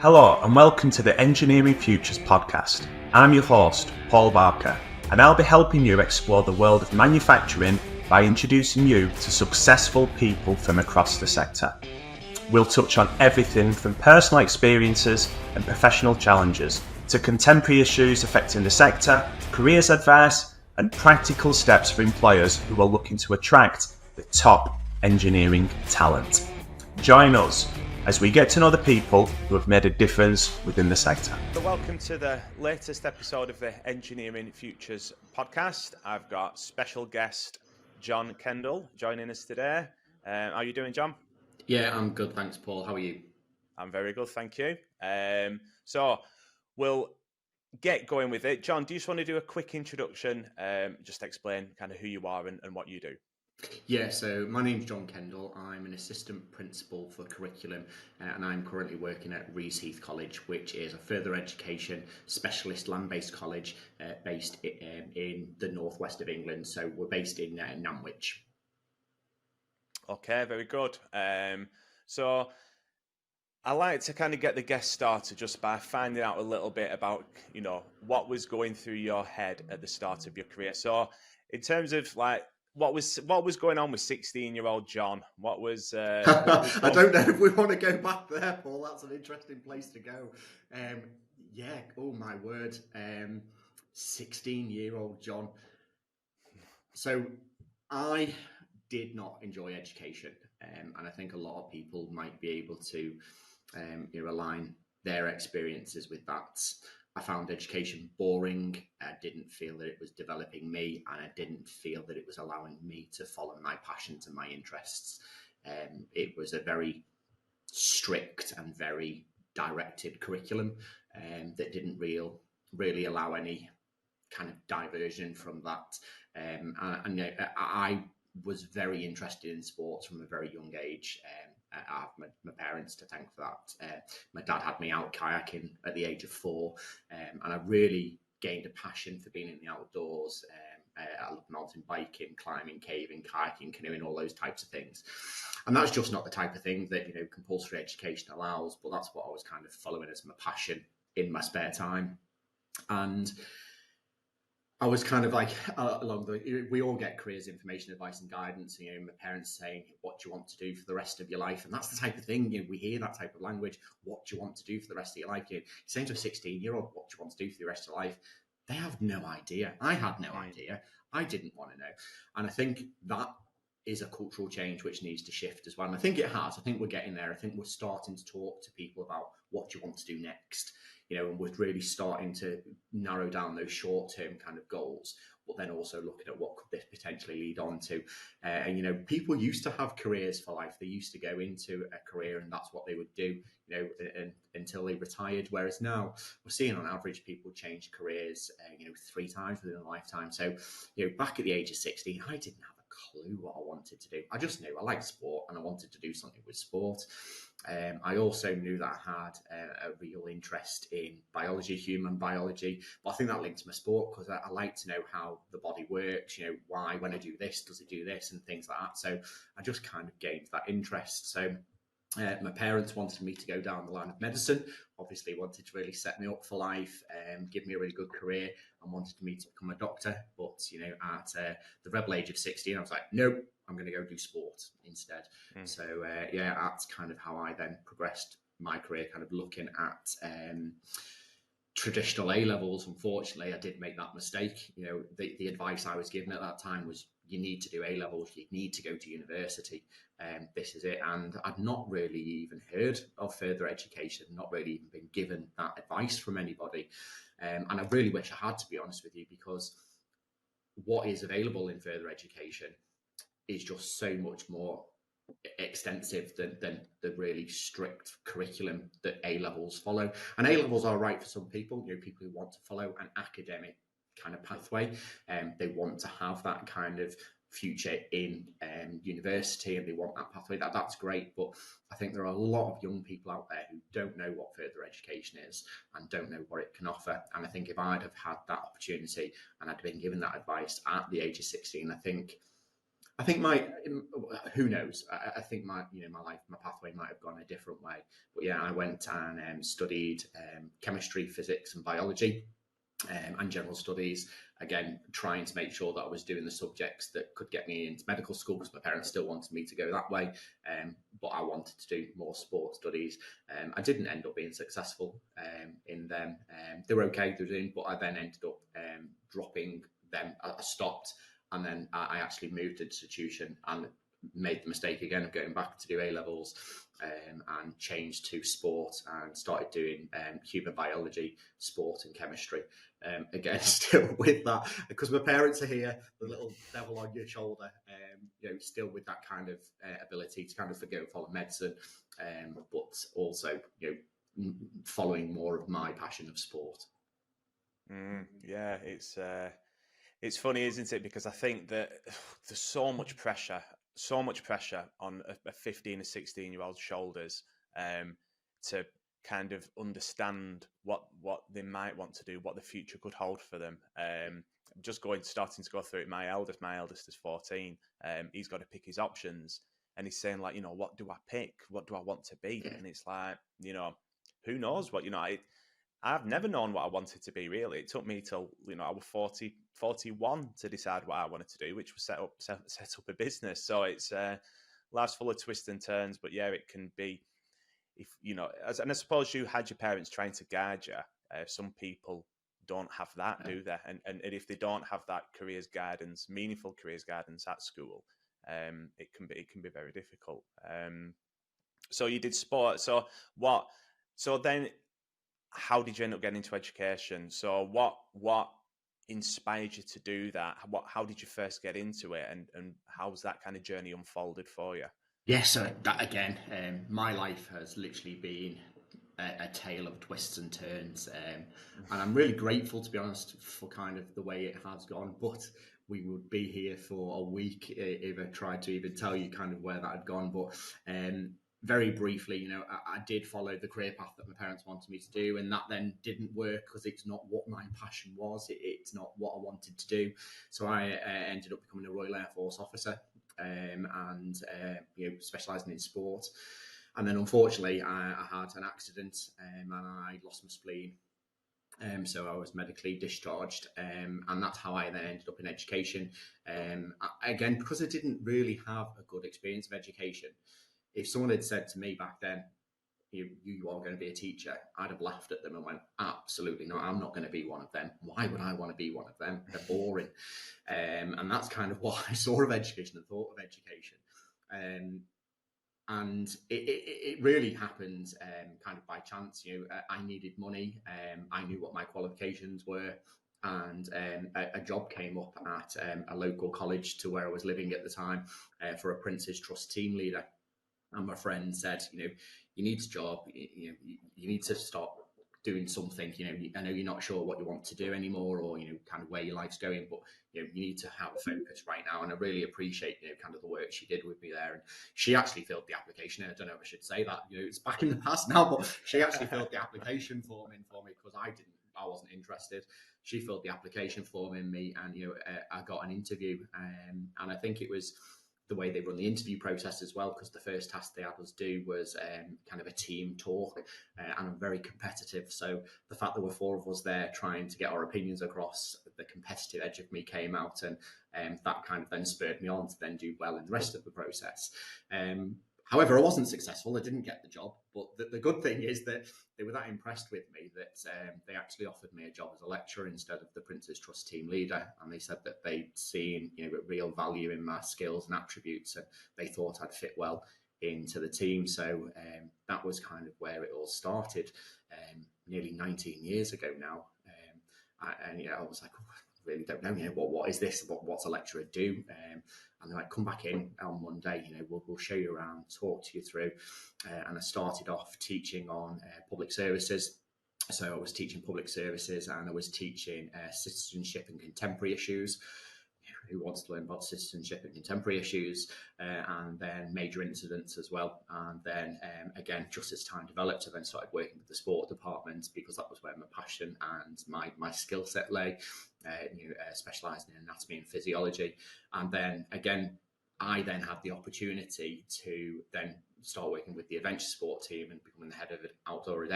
Hello and welcome to the Engineering Futures podcast. I'm your host, Paul Barker, and I'll be helping you explore the world of manufacturing by introducing you to successful people from across the sector. We'll touch on everything from personal experiences and professional challenges to contemporary issues affecting the sector, careers advice, and practical steps for employers who are looking to attract the top engineering talent. Join us as we get to know the people who have made a difference within the sector. So welcome to the latest episode of the Engineering Futures podcast. I've got special guest John Kendal joining us today. How are you doing, John? Yeah, I'm good, thanks, Paul. How are you? I'm very good, thank you. So we'll get going with it. John, do you just want to do a quick introduction, just explain kind of who you are and what you do? Yeah, so my name's John Kendal. I'm an assistant principal for curriculum and I'm currently working at Reaseheath College, which is a further education specialist land-based college based in the northwest of England. So we're based in Nantwich. Okay, very good. So I like to kind of get the guest started just by finding out a little bit about, what was going through your head at the start of your career. So in terms of like, what was going on with 16-year-old John? What was I don't know if we want to go back there, Paul. That's an interesting place to go. Oh my word. 16-year-old John. So I did not enjoy education, and I think a lot of people might be able to align their experiences with that. I found education boring. I didn't feel that it was developing me, and I didn't feel that it was allowing me to follow my passions and my interests. It was a very strict and very directed curriculum that didn't really allow any kind of diversion from that. I was very interested in sports from a very young age. I have my parents to thank for that. My dad had me out kayaking at the age of 4, and I really gained a passion for being in the outdoors. I love mountain biking, climbing, caving, kayaking, canoeing, all those types of things. And that's just not the type of thing that compulsory education allows, but that's what I was kind of following as my passion in my spare time. And I was kind of like we all get careers information, advice and guidance. My parents saying, what do you want to do for the rest of your life? And that's the type of thing, we hear that type of language. What do you want to do for the rest of your life? You're saying to a 16-year-old, what do you want to do for the rest of your life? They have no idea. I had no idea. I didn't want to know. And I think that is a cultural change which needs to shift as well. And I think it has. I think we're getting there. I think we're starting to talk to people about what do you want to do next. And we're really starting to narrow down those short-term kind of goals, but then also looking at what could this potentially lead on to. People used to have careers for life. They used to go into a career and that's what they would do, until they retired. Whereas now we're seeing on average people change careers, 3 times within a lifetime. So, back at the age of 16, I didn't have a clue what I wanted to do. I just knew I liked sport and I wanted to do something with sport. I also knew that I had a real interest in biology, human biology, but I think that linked to my sport because I like to know how the body works, why when I do this, does it do this and things like that. So I just kind of gained that interest. So my parents wanted me to go down the line of medicine, obviously wanted to really set me up for life, give me a really good career and wanted me to become a doctor. But, at the rebel age of 16, I was like, nope, I'm going to go do sport instead. So, that's kind of how I then progressed my career, kind of looking at traditional A-levels. Unfortunately, I did make that mistake. The advice I was given at that time was you need to do A-levels, you need to go to university. This is it. And I'd not really even heard of further education, not really even been given that advice from anybody. And I really wish I had, to be honest with you, because what is available in further education is just so much more extensive than the really strict curriculum that A-levels follow. And A-levels are right for some people, people who want to follow an academic kind of pathway. They want to have that kind of future in university and they want that pathway. That's great. But I think there are a lot of young people out there who don't know what further education is and don't know what it can offer. And I think if I'd have had that opportunity and I'd been given that advice at the age of 16, I think I think who knows? I think my life, my pathway might have gone a different way. But yeah, I went and studied chemistry, physics, and biology. And general studies, again, trying to make sure that I was doing the subjects that could get me into medical school because my parents still wanted me to go that way. But I wanted to do more sport studies. I didn't end up being successful in them. They were okay, they were doing, but I then ended up dropping them. I stopped, and then I actually moved institution and made the mistake again of going back to do A levels and changed to sport and started doing human biology, sport, and chemistry. Again, still with that, because my parents are here, the little devil on your shoulder, still with that kind of ability to kind of forgo and follow medicine, but also, following more of my passion of sport. Yeah, it's funny, isn't it? Because I think that there's so much pressure on a 15 or 16-year-old's shoulders to kind of understand what they might want to do, what the future could hold for them. Starting to go through it. My eldest is 14. He's got to pick his options, and he's saying, like, what do I pick? What do I want to be? And it's like, who knows what, I've never known what I wanted to be, really. It took me till, I was 41 to decide what I wanted to do, which was set up a business. So it's life's full of twists and turns, but yeah, it can be, and I suppose you had your parents trying to guide you. Some people don't have that, do they? And if they don't have that meaningful careers guidance at school, it can be very difficult. So you did sport. So then, how did you end up getting into education? So what inspired you to do that? How did you first get into it, and how's that kind of journey unfolded for you? Yeah, so that again, my life has literally been a tale of twists and turns, and I'm really grateful, to be honest, for kind of the way it has gone. But we would be here for a week if I tried to even tell you kind of where that had gone. But very briefly, I did follow the career path that my parents wanted me to do, and that then didn't work because it's not what my passion was. It's not what I wanted to do. So I ended up becoming a Royal Air Force officer, and specialising in sport. And then, unfortunately, I had an accident, and I lost my spleen. So I was medically discharged, and that's how I then ended up in education. Again, because I didn't really have a good experience of education. If someone had said to me back then, you are going to be a teacher, I'd have laughed at them and went, absolutely not, I'm not going to be one of them. Why would I want to be one of them? They're boring. And that's kind of what I saw of education and thought of education. And it really happened kind of by chance. I needed money. I knew what my qualifications were. And a job came up at a local college to where I was living at the time for a Prince's Trust team leader. And my friend said, you need a job, you need to start doing something. I know you're not sure what you want to do anymore, or kind of where your life's going, but you need to have a focus right now. And I really appreciate kind of the work she did with me there. And she actually filled the application. I don't know if I should say that, it's back in the past now, but she actually filled the application form in for me because I wasn't interested. She filled the application form in me, and I got an interview, and I think it was the way they run the interview process as well, because the first task they had us do was kind of a team talk, and I'm very competitive. So the fact there were four of us there trying to get our opinions across, the competitive edge of me came out, and that kind of then spurred me on to then do well in the rest of the process. However, I wasn't successful. I didn't get the job. But the good thing is that they were that impressed with me that they actually offered me a job as a lecturer instead of the Prince's Trust team leader. And they said that they'd seen real value in my skills and attributes, and they thought I'd fit well into the team. So that was kind of where it all started, nearly 19 years ago now. I was like, really don't know, what is this? What's a lecturer do? And they're like, come back in on Monday, we'll show you around, talk to you through. And I started off teaching on public services. So I was teaching public services, and I was teaching citizenship and contemporary issues. Who wants to learn about citizenship and contemporary issues, and then major incidents as well. And then again, just as time developed, I then started working with the sport department, because that was where my passion and my skill set lay, specialising in anatomy and physiology. And then again, I then had the opportunity to then start working with the adventure sport team and becoming the head of outdoor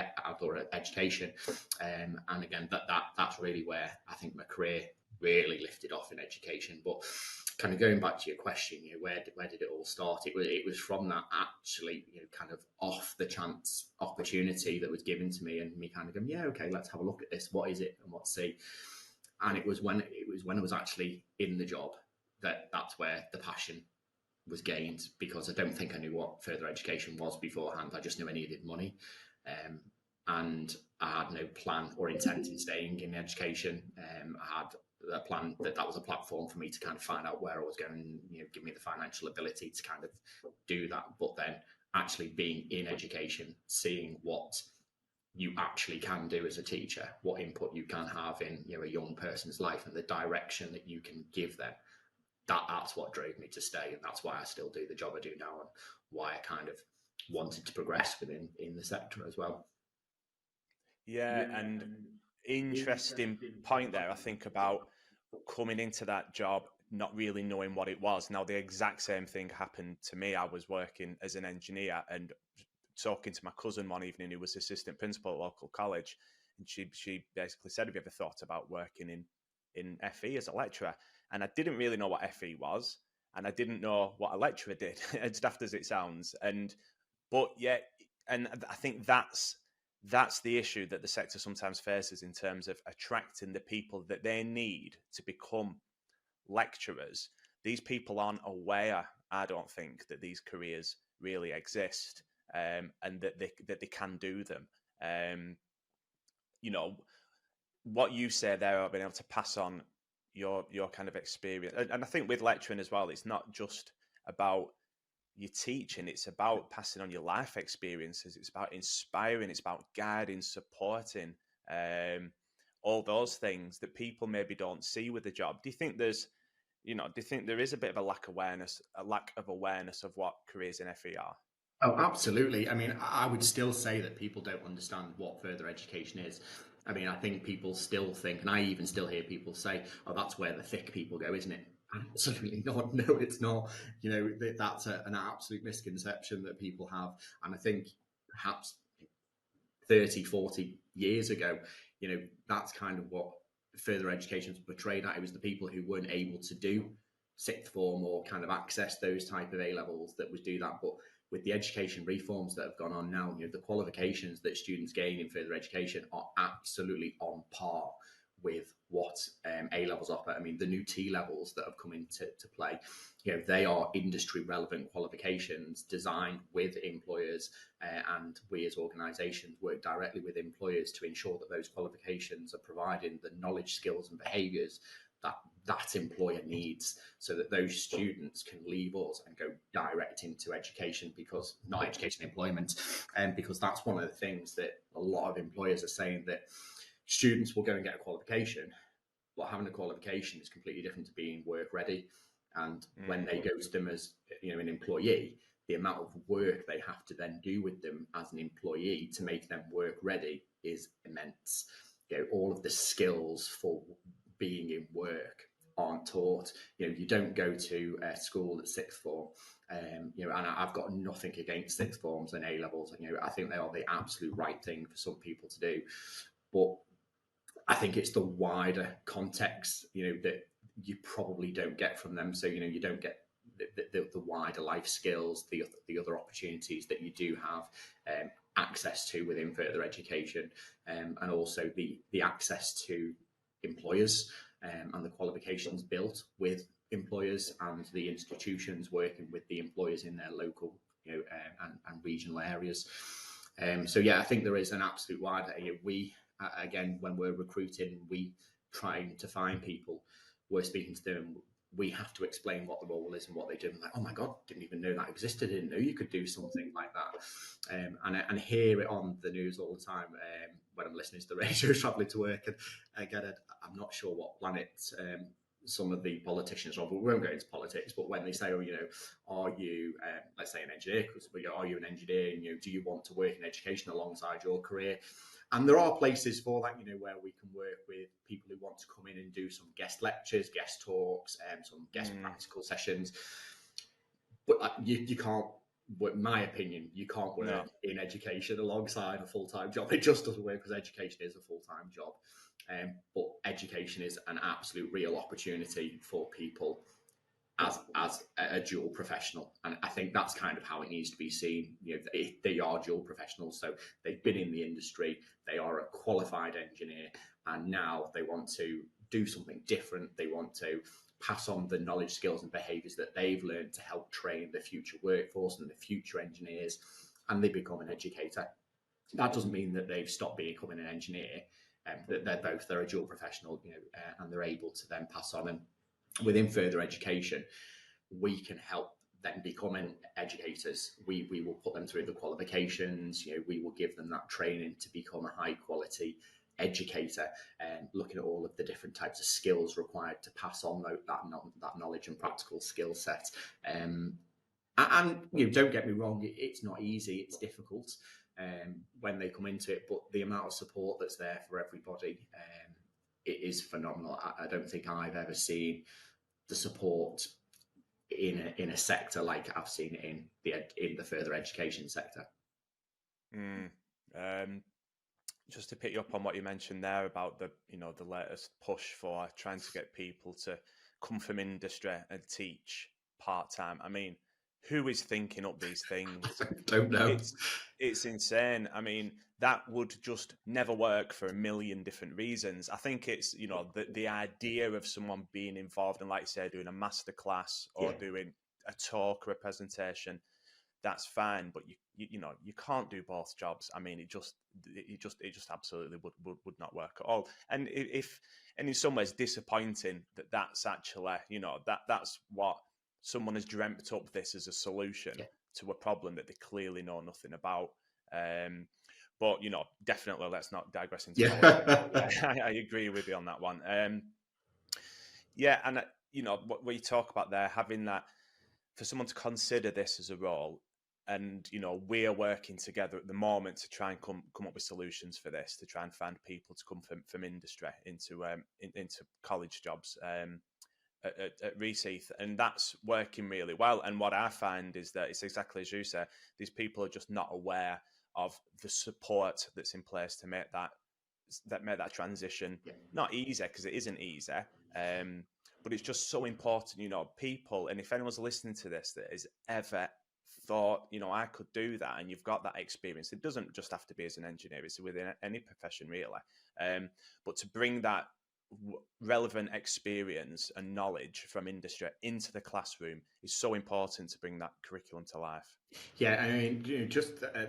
education. And again, that's really where I think my career really lifted off in education. But kind of going back to your question, where did it all start? It was from that actually, kind of off the chance opportunity that was given to me, and me kind of going, yeah, okay, let's have a look at this. What is it, and let's see. And it was when I was actually in the job that's where the passion was gained, because I don't think I knew what further education was beforehand. I just knew I needed money. And I had no plan or intent in staying in education. I had a plan that was a platform for me to kind of find out where I was going, give me the financial ability to kind of do that. But then actually being in education, seeing what you actually can do as a teacher, what input you can have in a young person's life, and the direction that you can give them. That's what drove me to stay, and that's why I still do the job I do now, and why I kind of wanted to progress in the sector as well. Yeah, and interesting point there, I think, about coming into that job not really knowing what it was. Now, the exact same thing happened to me. I was working as an engineer and talking to my cousin one evening, who was assistant principal at local college, and she basically said, have you ever thought about working in FE as a lecturer? And I didn't really know what FE was, and I didn't know what a lecturer did, as daft as it sounds. But yeah, and I think that's the issue that the sector sometimes faces in terms of attracting the people that they need to become lecturers. These people aren't aware, I don't think, that these careers really exist, and that they can do them. What you say there about being able to pass on your kind of experience, and I think with lecturing as well, it's not just about your teaching, it's about passing on your life experiences, it's about inspiring, it's about guiding, supporting, all those things that people maybe don't see with the job. Do you think there is a bit of a lack of awareness of what careers in FE are? Oh, absolutely. I mean, I would still say that people don't understand what further education is. I mean, I think people still think, and I even still hear people say, "Oh, that's where the thick people go, isn't it?" Absolutely not. No, it's not. That's an absolute misconception that people have. And I think perhaps 30, 40 years ago, that's kind of what further education was portrayed at. It was the people who weren't able to do sixth form or kind of access those type of A levels that would do that. But with the education reforms that have gone on now, the qualifications that students gain in further education are absolutely on par with what A levels offer. I mean, the new T levels that have come into play, they are industry relevant qualifications designed with employers, and we as organisations work directly with employers to ensure that those qualifications are providing the knowledge, skills and behaviours that employer needs, so that those students can leave us and go direct into education, because not education employment, and because that's one of the things that a lot of employers are saying, that students will go and get a qualification, but having a qualification is completely different to being work ready. And when they go to them as an employee, the amount of work they have to then do with them as an employee to make them work ready is immense. All of the skills for being in work aren't taught. You don't go to school at sixth form, and I've got nothing against sixth forms and A levels. I think they are the absolute right thing for some people to do, but I think it's the wider context, that you probably don't get from them. So, you don't get the wider life skills, the other opportunities that you do have access to within further education, and also the access to employers, and the qualifications built with employers, and the institutions working with the employers in their local, and regional areas. So yeah, I think there is an absolute wider. Again, when we're recruiting, we trying to find people, we're speaking to them, we have to explain what the role is and what they do. I'm like, oh my God, didn't even know that existed. Didn't know you could do something like that. And hear it on the news all the time, when I'm listening to the radio traveling to work. And again, I'm not sure what planet some of the politicians are, but we won't go into politics. But when they say, are you, let's say, an engineer? Because are you an engineer? And, do you want to work in education alongside your career? And there are places for that, where we can work with people who want to come in and do some guest lectures, guest talks, some guest practical sessions. but you can't. But in my opinion, you can't work No. in education alongside a full-time job. It just doesn't work, because education is a full-time job. But education is an absolute real opportunity for people as a dual professional, and I think that's kind of how it needs to be seen. They are dual professionals, so they've been in the industry, they are a qualified engineer, and now they want to do something different. They want to pass on the knowledge, skills, and behaviours that they've learned to help train the future workforce and the future engineers, and they become an educator. That doesn't mean that they've stopped becoming an engineer. They're a dual professional, and they're able to then pass on. And within further education, we can help them becoming educators. We will put them through the qualifications. We will give them that training to become a high quality educator, and looking at all of the different types of skills required to pass on that knowledge and practical skill set. And don't get me wrong, it's not easy, it's difficult when they come into it, but the amount of support that's there for everybody, it is phenomenal. I don't think I've ever seen the support in a sector like I've seen it in the further education sector. Just to pick you up on what you mentioned there about the latest push for trying to get people to come from industry and teach part-time. I mean, who is thinking up these things? I don't know. It's insane. I mean, that would just never work for a million different reasons. I think it's, the idea of someone being involved in, like you say, doing a masterclass or doing a talk or a presentation, that's fine. But you can't do both jobs. I mean, it just absolutely would not work at all. And and in some ways disappointing that's actually, that's what someone has dreamt up this as a solution to a problem that they clearly know nothing about. But definitely let's not digress into I agree with you on that one. And what you talk about there, having that, for someone to consider this as a role, and we're working together at the moment to try and come up with solutions for this, to try and find people to come from industry into college jobs at Reaseheath, and that's working really well. And what I find is that it's exactly as you say, these people are just not aware of the support that's in place to make that transition not easy, because it isn't easy, but it's just so important. People, and if anyone's listening to this that has ever thought, I could do that, and you've got that experience, it doesn't just have to be as an engineer, it's within any profession really, but to bring that relevant experience and knowledge from industry into the classroom is so important to bring that curriculum to life. Yeah, I mean,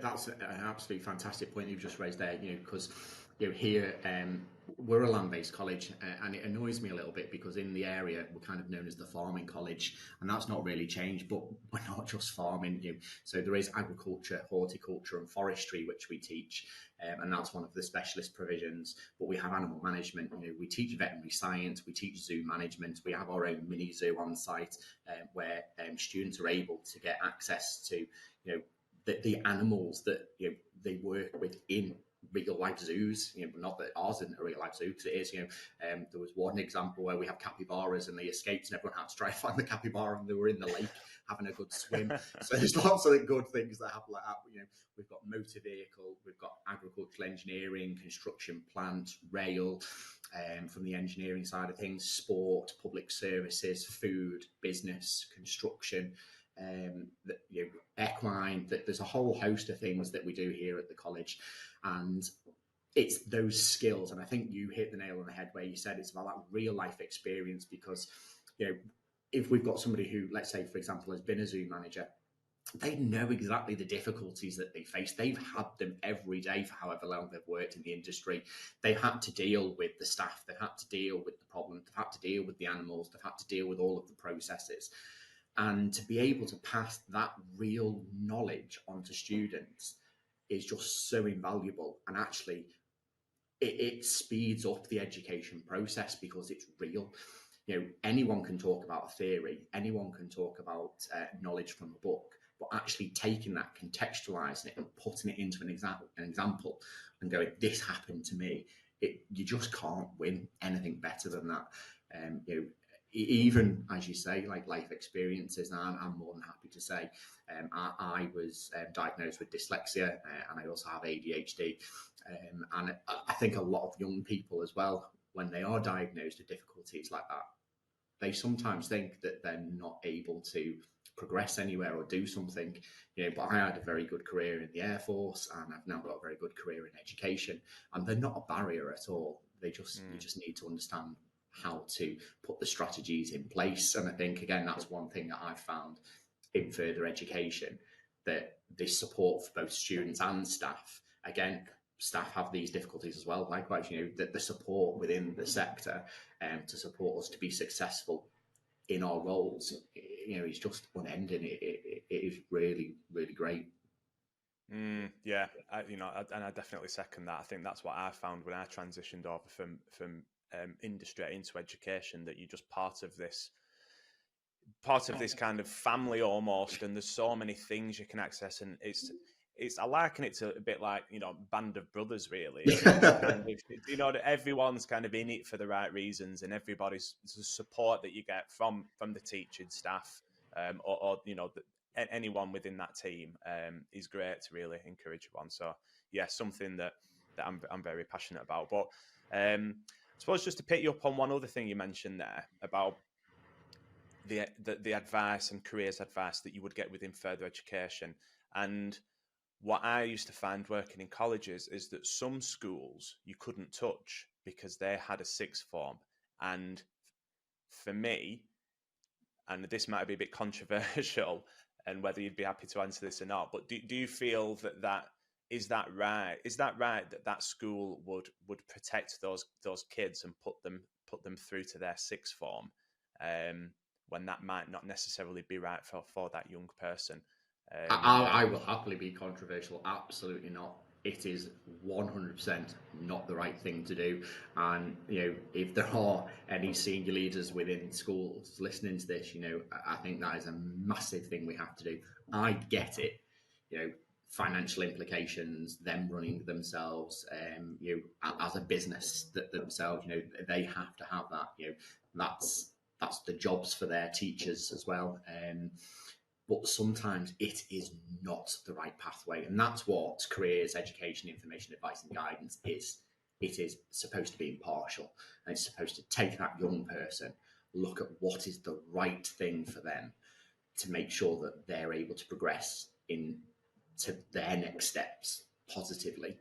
that's an absolutely fantastic point you've just raised there. Because here we're a land-based college, and it annoys me a little bit because in the area we're kind of known as the farming college, and that's not really changed. But we're not just farming. So there is agriculture, horticulture, and forestry which we teach, and that's one of the specialist provisions. But we have animal management. We teach veterinary science, we teach zoo management. We have our own mini zoo on site where students are able to get access to the animals that they work with in real life zoos. Not that ours isn't a real life zoo, because it is. There was one example where we have capybaras and they escaped, and everyone had to try and find the capybara, and they were in the lake having a good swim. So there's lots of good things that happen like that. We've got motor vehicle, we've got agricultural engineering, construction, plant, rail, from the engineering side of things, sport, public services, food, business, construction, equine. There's a whole host of things that we do here at the college, and it's those skills. And I think you hit the nail on the head where you said it's about that real life experience, because if we've got somebody who, let's say for example, has been a zoo manager, they know exactly the difficulties that they face. They've had them every day for however long they've worked in the industry. They've had to deal with the staff, they've had to deal with the problem, they've had to deal with the animals, they've had to deal with all of the processes. And to be able to pass that real knowledge onto students is just so invaluable. And actually, it speeds up the education process because it's real. Anyone can talk about a theory, anyone can talk about knowledge from a book, but actually taking that, contextualizing it, and putting it into an example, and going, "This happened to me." You just can't win anything better than that. even as you say, like life experiences, and I'm more than happy to say, I was diagnosed with dyslexia, and I also have ADHD, and I think a lot of young people as well, when they are diagnosed with difficulties like that, they sometimes think that they're not able to progress anywhere or do something, but I had a very good career in the Air Force, and I've now got a very good career in education, and they're not a barrier at all. You just need to understand how to put the strategies in place. And I think, again, that's one thing that I've found in further education, that this support for both students and staff, again, staff have these difficulties as well. Likewise, the support within the sector to support us to be successful in our roles, is just unending. It is really, really great. Yeah, and I definitely second that. I think that's what I found when I transitioned over from industry into education, that you're just part of this kind of family almost, and there's so many things you can access, and I liken it to a bit like, Band of Brothers, really. It's kind of, that everyone's kind of in it for the right reasons, and everybody's the support that you get from the teaching staff, or anyone within that team is great to really encourage one. So yeah, something that I'm very passionate about. But I suppose just to pick you up on one other thing you mentioned there about the advice and careers advice that you would get within further education. And what I used to find working in colleges is that some schools you couldn't touch because they had a sixth form. And for me, and this might be a bit controversial, and whether you'd be happy to answer this or not, but do you feel that is that right? Is that right that school would protect those kids and put them through to their sixth form, when that might not necessarily be right for that young person? I will happily be controversial. Absolutely not. It is 100% not the right thing to do. And, if there are any senior leaders within schools listening to this, I think that is a massive thing we have to do. I get it, financial implications, them running themselves, as a business themselves, they have to have that, that's the jobs for their teachers as well. But sometimes it is not the right pathway. And that's what careers, education, information, advice, and guidance is. It is supposed to be impartial, and it's supposed to take that young person, look at what is the right thing for them to make sure that they're able to progress into their next steps positively.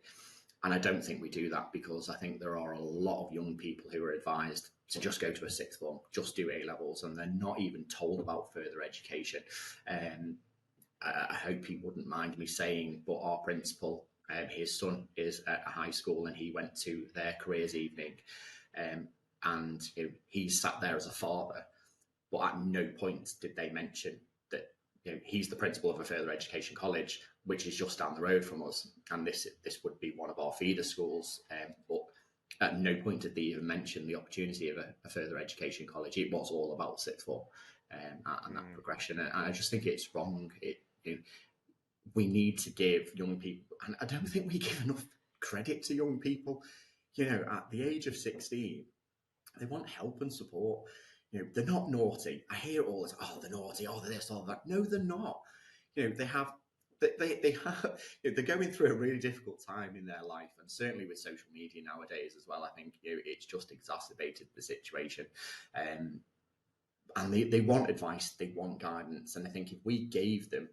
And I don't think we do that, because I think there are a lot of young people who are advised to just go to a sixth form, just do A levels, and they're not even told about further education. I hope he wouldn't mind me saying, but our principal, his son is at a high school, and he went to their careers evening, and he sat there as a father, but at no point did they mention that he's the principal of a further education college, which is just down the road from us, and this would be one of our feeder schools. But at no point did they even mention the opportunity of a further education college. It was all about sixth form and that progression, and I just think it's wrong. We need to give young people, and I don't think we give enough credit to young people. At the age of 16, they want help and support. They're not naughty. I hear all this, oh, they're naughty, oh, they're this, oh, that. No, they're not. They have, they're going through a really difficult time in their life, and certainly with social media nowadays as well. I think it's just exacerbated the situation, and they want advice, they want guidance, and I think if we gave them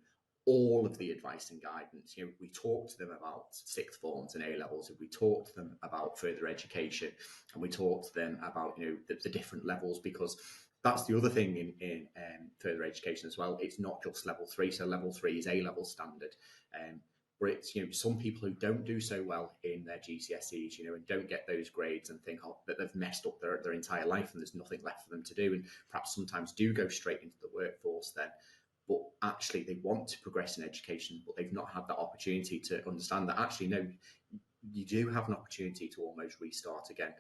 all of the advice and guidance, we talk to them about sixth forms and A levels, if we talk to them about further education, and we talk to them about the different levels, because that's the other thing in further education as well. It's not just level 3. So level 3 is A level standard, where it's some people who don't do so well in their GCSEs, and don't get those grades, and think that they've messed up their entire life and there's nothing left for them to do, and perhaps sometimes do go straight into the workforce then. But actually they want to progress in education, but they've not had that opportunity to understand that actually, no, you do have an opportunity to almost restart again.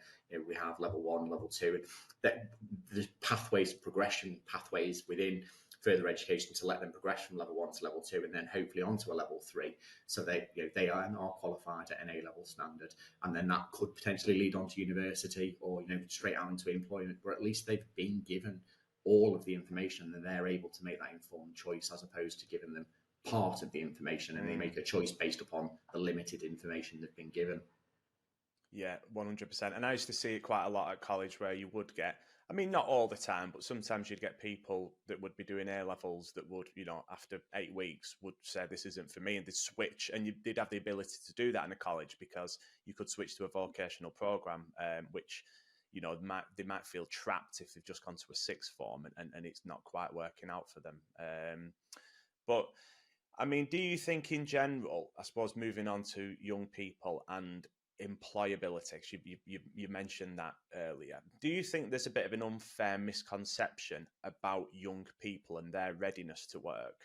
We have level 1, level 2, that there's pathways, progression pathways within further education to let them progress from level 1 to level 2 and then hopefully onto a level 3, so they are qualified at an A-level standard, and then that could potentially lead on to university or straight out into employment, but at least they've been given all of the information and they're able to make that informed choice, as opposed to giving them part of the information and they make a choice based upon the limited information they've been given. Yeah, 100%. And I used to see it quite a lot at college, where you would get, I mean, not all the time, but sometimes you'd get people that would be doing A-levels that would, after 8 weeks would say, this isn't for me, and they'd switch. And they'd have the ability to do that in a college, because you could switch to a vocational program, which, they might feel trapped if they've just gone to a sixth form and it's not quite working out for them. But I mean, do you think in general, I suppose, moving on to young people and employability, you mentioned that earlier, do you think there's a bit of an unfair misconception about young people and their readiness to work?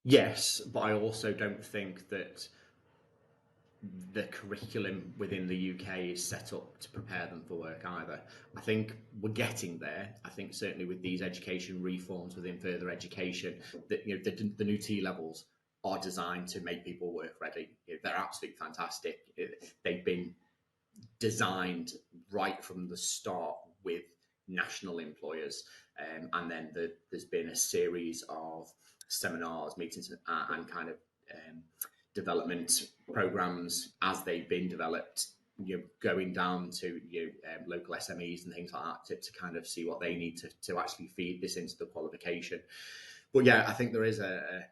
Yes, but I also don't think that the curriculum within the UK is set up to prepare them for work either. I think we're getting there. I think certainly with these education reforms within further education, that the new T levels are designed to make people work ready. They're absolutely fantastic. They've been designed right from the start with national employers, and then there's been a series of seminars, meetings, and kind of development programs as they've been developed, going down to local SMEs and things like that to kind of see what they need to actually feed this into the qualification. But yeah, I think there is a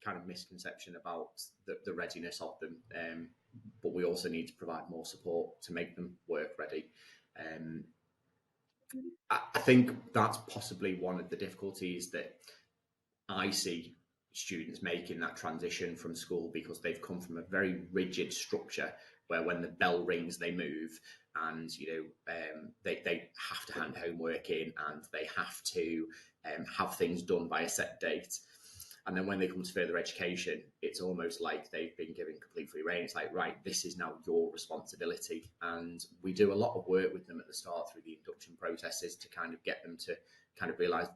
kind of misconception about the readiness of them, but we also need to provide more support to make them work ready. I think that's possibly one of the difficulties that I see students making that transition from school, because they've come from a very rigid structure where when the bell rings they move, and they have to hand homework in and they have to have things done by a set date. And then when they come to further education, it's almost like they've been given complete free rein. It's like, right, this is now your responsibility. And we do a lot of work with them at the start through the induction processes to kind of get them to kind of realise,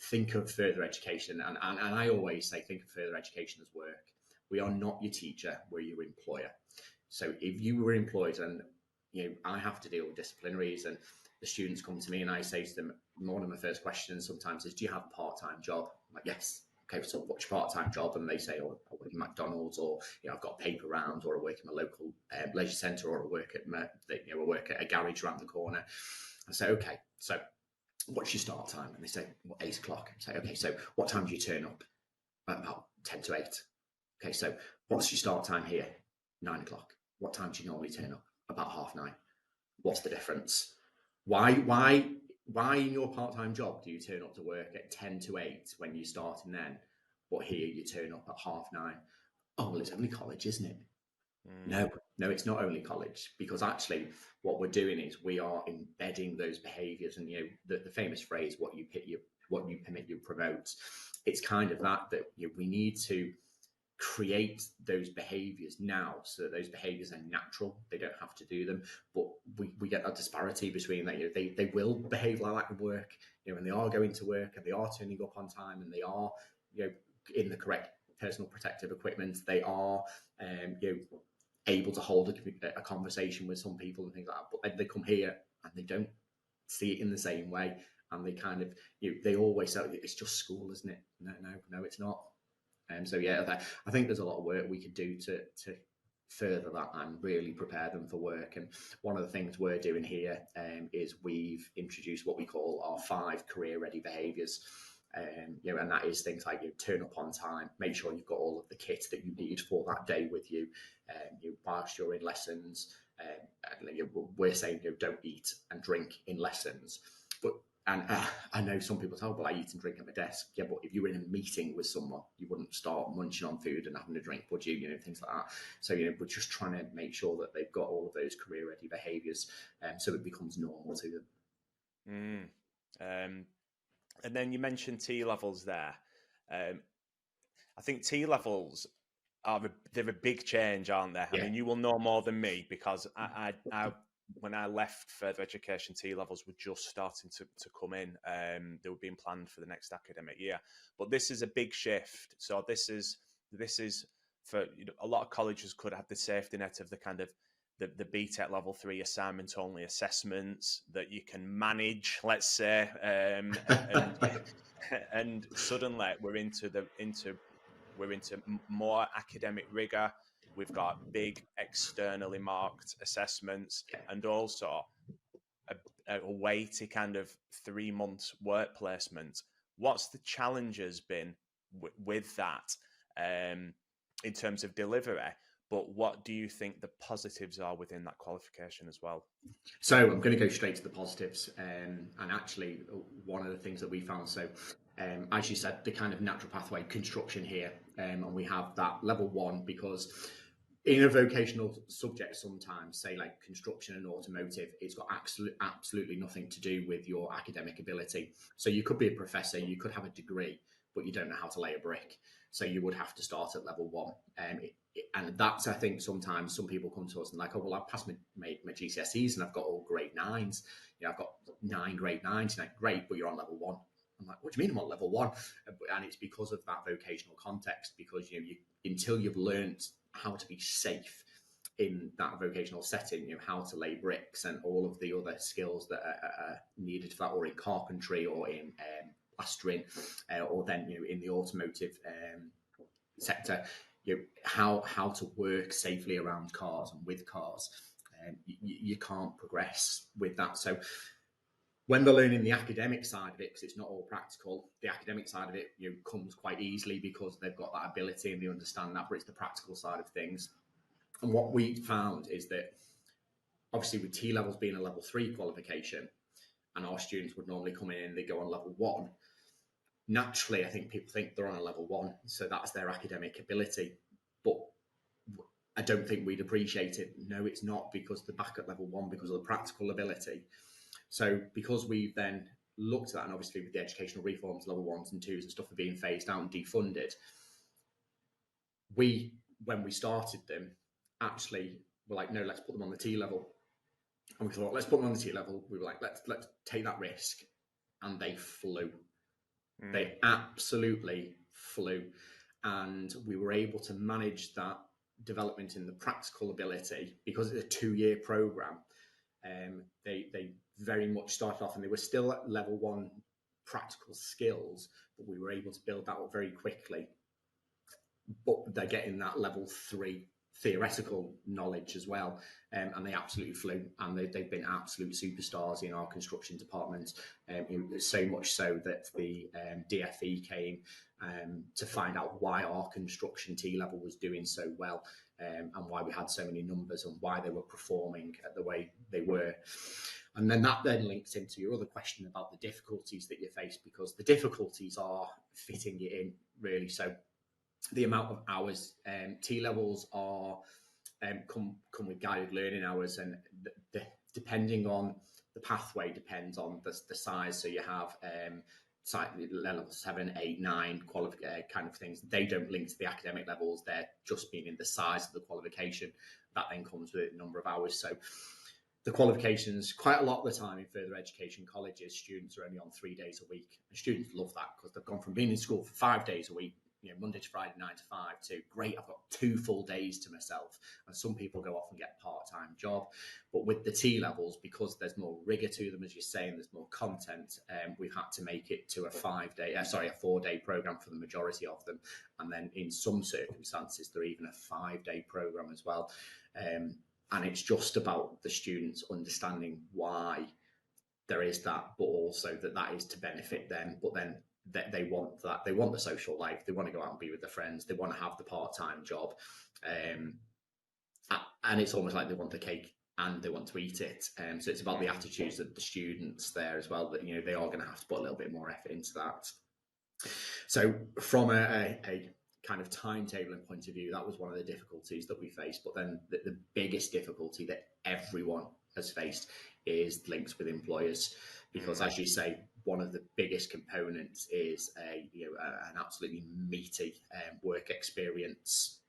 think of further education. And I always say, think of further education as work. We are not your teacher, we're your employer. So if you were employed, and I have to deal with disciplinaries, and the students come to me and I say to them, one of my first questions sometimes is, do you have a part-time job? I'm like, yes. Okay, so what's your part-time job? And they say, oh, I work in McDonald's, or I've got a paper round, or I work in my local leisure centre, or I work at a garage around the corner. I say, okay, so what's your start time? And they say, well, 8 o'clock. I say, okay, so what time do you turn up? About 10 to 8. Okay, so what's your start time here? 9 o'clock. What time do you normally turn up? About 9:30. What's the difference? Why in your part-time job do you turn up to work at 10 to 8 when you're starting then, but here you turn up at 9:30? Oh, well, it's only college, isn't it? No, it's not only college, because actually what we're doing is we are embedding those behaviours, and the famous phrase, what you permit, you promote. It's kind of that we need to create those behaviours now, so that those behaviours are natural. They don't have to do them, but we get that disparity between that. They will behave like that at work, and they are going to work and they are turning up on time and they are in the correct personal protective equipment. They are able to hold a conversation with some people and things like that, but they come here and they don't see it in the same way, and they kind of they always say, it's just school, isn't it? No, it's not. So yeah, I think there's a lot of work we could do to further that and really prepare them for work. And one of the things we're doing here is we've introduced what we call our 5 career-ready behaviours. And that is things like turn up on time, make sure you've got all of the kit that you need for that day with you, whilst you're in lessons. We're saying don't eat and drink in lessons, but. And I know some people say, oh, well, I eat and drink at my desk. Yeah, but if you were in a meeting with someone, you wouldn't start munching on food and having a drink, would you? Things like that. So, we're just trying to make sure that they've got all of those career-ready behaviours, so it becomes normal to them. And then you mentioned T levels there. I think T levels they're a big change, aren't they? Yeah. I mean, you will know more than me, because I when I left further education, T levels were just starting to come in. They were being planned for the next academic year, but this is a big shift. So this is for, you know, a lot of colleges could have the safety net of the kind of the BTEC level 3 assignment only assessments that you can manage, let's say, and suddenly we're into more academic rigor. We've got big externally marked assessments, and also a weighty kind of 3 months work placement. What's the challenges been with that in terms of delivery? But what do you think the positives are within that qualification as well? So I'm going to go straight to the positives. And actually, one of the things that we found, so as you said, the kind of natural pathway construction here, and we have that level 1 because in a vocational subject sometimes, say like construction and automotive, it's got absolutely nothing to do with your academic ability. So you could be a professor, you could have a degree, but you don't know how to lay a brick. So you would have to start at level 1. And that's, I think, sometimes some people come to us and like, oh, well, I've passed my GCSEs and I've got all grade 9s. You know, I've got 9 grade 9s. Like, great, but you're on level 1. I'm like, what do you mean I'm on level 1? And it's because of that vocational context, because you until you've learned how to be safe in that vocational setting, how to lay bricks and all of the other skills that are needed for that, or in carpentry or in plastering, or then in the automotive sector, how to work safely around cars and with cars. You can't progress with that. So when they're learning the academic side of it, because it's not all practical, the academic side of it comes quite easily because they've got that ability and they understand that, but it's the practical side of things. And what we found is that obviously with T levels being a level 3 qualification, and our students would normally come in and they go on level 1, naturally, I think people think they're on a level 1, so that's their academic ability. But I don't think we'd appreciate it. No, it's not, because they're back at level 1 because of the practical ability. So because we've then looked at that, and obviously with the educational reforms, level 1s and 2s and stuff are being phased out and defunded, when we started them, actually were like, no, let's put them on the T level. And we thought, let's put them on the T level. We were like, let's take that risk. And they flew. They absolutely flew. And we were able to manage that development in the practical ability because it's a 2-year program. They very much started off and they were still at level 1 practical skills, but we were able to build that up very quickly. But they're getting that level 3 theoretical knowledge as well, and they absolutely flew, and they've been absolute superstars in our construction department, so much so that the DFE came to find out why our construction T level was doing so well, and why we had so many numbers and why they were performing the way they were. And then that then links into your other question about the difficulties that you face, because the difficulties are fitting it in, really. So the amount of hours, T levels are come with guided learning hours, and depending on the pathway depends on the size. So you have level 7, 8, 9 kind of things. They don't link to the academic levels. They're just being in the size of the qualification. That then comes with a number of hours. So the qualifications, quite a lot of the time in further education colleges, students are only on 3 days a week. And students love that because they've gone from being in school for 5 days a week, Monday to Friday, 9 to 5, to great, I've got 2 full days to myself. And some people go off and get a part-time job. But with the T levels, because there's more rigor to them, as you're saying, there's more content, we've had to make it to a 4-day program for the majority of them. And then in some circumstances, they're even a 5-day program as well. And it's just about the students understanding why there is that, but also that is to benefit them. But then they want that. They want the social life. They want to go out and be with their friends. They want to have the part-time job. And it's almost like they want the cake and they want to eat it. So it's about the attitudes of the students there as well, that, they are going to have to put a little bit more effort into that. So from a kind of timetabling point of view, that was one of the difficulties that we faced. But then the biggest difficulty that everyone has faced is links with employers, because as you say, one of the biggest components is an absolutely meaty work experience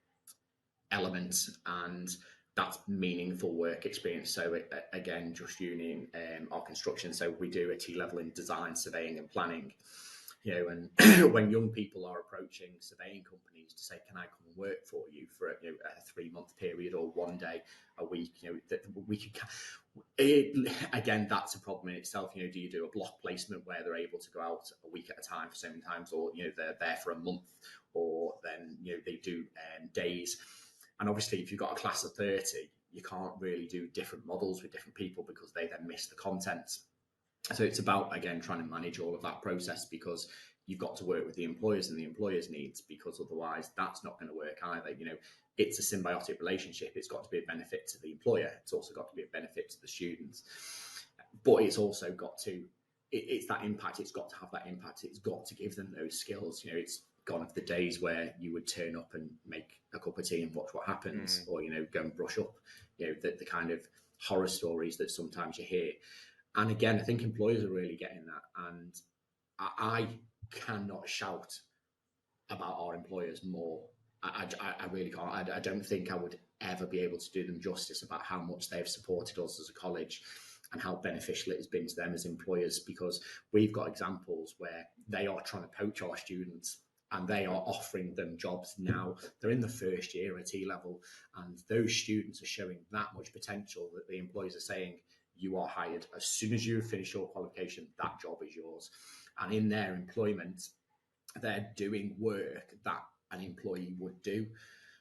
element, and that's meaningful work experience. So again, Just Union our construction. So we do a T-level in design, surveying, and planning. And when young people are approaching surveying companies to say, "Can I come and work for you for a 3-month period or one day a week?" That we can. Again, that's a problem in itself. Do you do a block placement where they're able to go out a week at a time for so many times, or they're there for a month, or then they do days. And obviously, if you've got a class of 30, you can't really do different models with different people because they then miss the content. So it's about, again, trying to manage all of that process, because you've got to work with the employers and the employers' needs, because otherwise that's not going to work either. It's a symbiotic relationship. It's got to be a benefit to the employer. It's also got to be a benefit to the students. But it's also got to, it's that impact. It's got to have that impact. It's got to give them those skills. It's gone of the days where you would turn up and make a cup of tea and watch what happens, or, go and brush up, the kind of horror stories that sometimes you hear. And again, I think employers are really getting that. And I cannot shout about our employers more. I really can't. I don't think I would ever be able to do them justice about how much they've supported us as a college and how beneficial it has been to them as employers, because we've got examples where they are trying to poach our students and they are offering them jobs now. They're in the first year at T-level, and those students are showing that much potential that the employers are saying, "You are hired. As soon as you finish your qualification, that job is yours." And in their employment, they're doing work that an employee would do.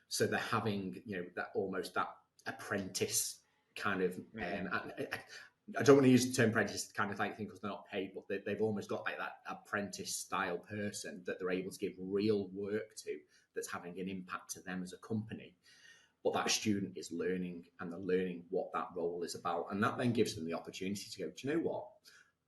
So they're having, that almost that apprentice kind of, I don't want to use the term apprentice kind of thing because they're not paid, but they've almost got like that apprentice style person that they're able to give real work to, that's having an impact to them as a company. But that student is learning, and they're learning what that role is about. And that then gives them the opportunity to go, "Do you know what?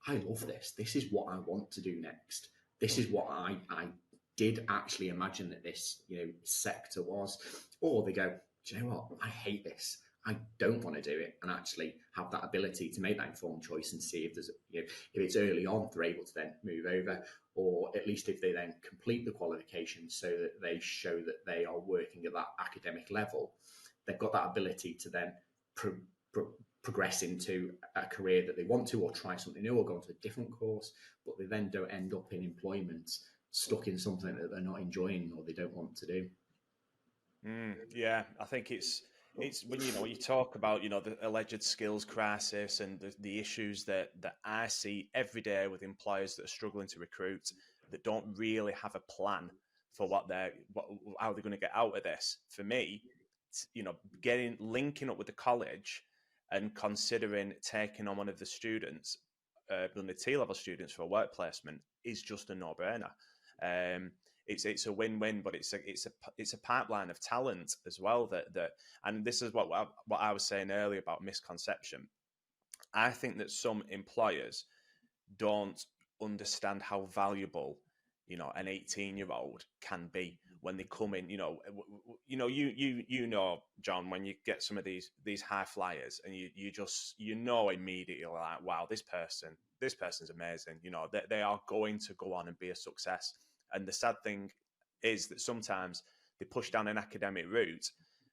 I love this. This is what I want to do next. This is what I did actually imagine that this, sector was." Or they go, "Do you know what? I hate this. I don't want to do it," and actually have that ability to make that informed choice and see if there's, if it's early on, they're able to then move over, or at least if they then complete the qualification so that they show that they are working at that academic level, they've got that ability to then progress into a career that they want to, or try something new, or go into a different course, but they then don't end up in employment stuck in something that they're not enjoying or they don't want to do. Yeah, I think it's when you talk about the alleged skills crisis and the issues that I see every day with employers that are struggling to recruit, that don't really have a plan for how they're going to get out of this. For me, linking up with the college and considering taking on one of the students, the T-level students for a work placement, is just a no-brainer. It's a win-win, but it's a pipeline of talent as well. That and this is what I was saying earlier about misconception. I think that some employers don't understand how valuable an 18-year-old can be when they come in. John, when you get some of these high flyers, and you immediately like, wow, this person's amazing. They are going to go on and be a success. And the sad thing is that sometimes they push down an academic route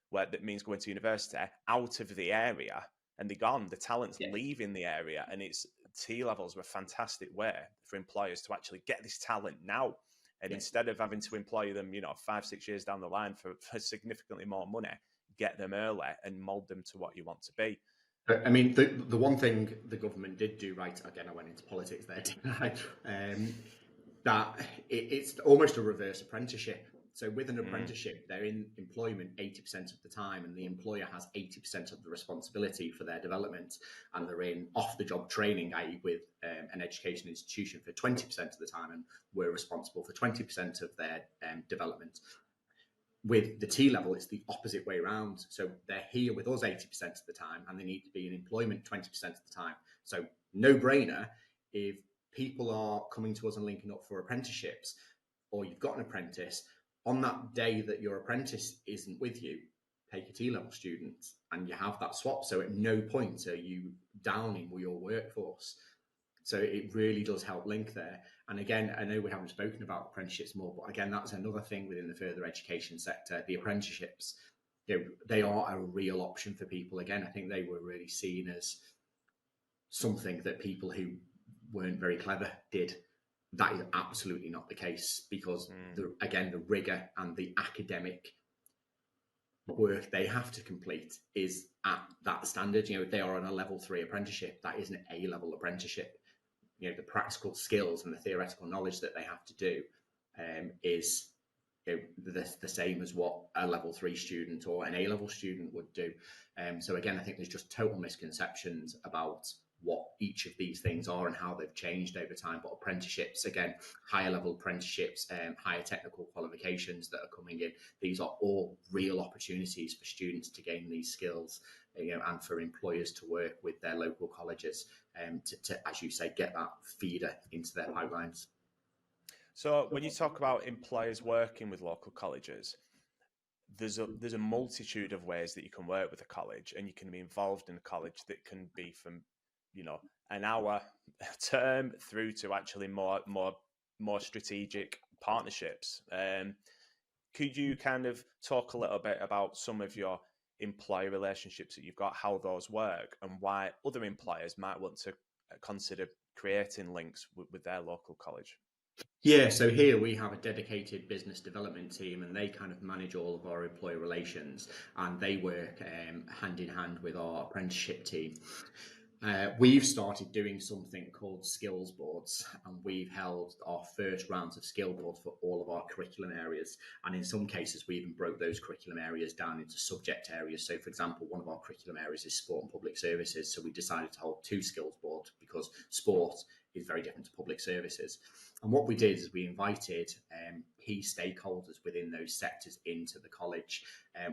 where that means going to university out of the area, and they're gone. The talent's leaving the area, and it's T-levels were a fantastic way for employers to actually get this talent now. And instead of having to employ them, 5-6 years down the line for significantly more money, get them early and mold them to what you want to be. I mean, the one thing the government did do right, again, I went into politics there, didn't I? That it's almost a reverse apprenticeship. So with an apprenticeship, they're in employment 80% of the time, and the employer has 80% of the responsibility for their development, and they're in off-the-job training, i.e. with an education institution for 20% of the time, and we're responsible for 20% of their development. With the T-level, it's the opposite way around. So they're here with us 80% of the time, and they need to be in employment 20% of the time. So no-brainer, if people are coming to us and linking up for apprenticeships, or you've got an apprentice, on that day that your apprentice isn't with you, take a T-level student, and you have that swap. So at no point are you downing with your workforce. So it really does help link there. And again, I know we haven't spoken about apprenticeships more, but again, that's another thing within the further education sector, the apprenticeships. they are a real option for people. Again, I think they were really seen as something that people who weren't very clever did. That is absolutely not the case, because the rigor and the academic work they have to complete is at that standard. They are on a level 3 apprenticeship. That isn't an A-level apprenticeship. The practical skills and the theoretical knowledge that they have to do is the same as what a level 3 student or an A-level student would do. So again, I think there's just total misconceptions about what each of these things are and how they've changed over time. But apprenticeships, again, higher level apprenticeships, higher technical qualifications that are coming in, these are all real opportunities for students to gain these skills, and for employers to work with their local colleges to, as you say, get that feeder into their pipelines. So when you talk about employers working with local colleges, there's a multitude of ways that you can work with a college, and you can be involved in a college that can be from an hour a term through to actually more strategic partnerships. Could you kind of talk a little bit about some of your employer relationships that you've got, how those work, and why other employers might want to consider creating links with their local college? Yeah, so here we have a dedicated business development team, and they kind of manage all of our employer relations, and they work hand in hand with our apprenticeship team. We've started doing something called skills boards, and we've held our first rounds of skill boards for all of our curriculum areas. And in some cases, we even broke those curriculum areas down into subject areas. So, for example, one of our curriculum areas is sport and public services. So we decided to hold 2 skills boards, because sport is very different to public services. And what we did is we invited key stakeholders within those sectors into the college.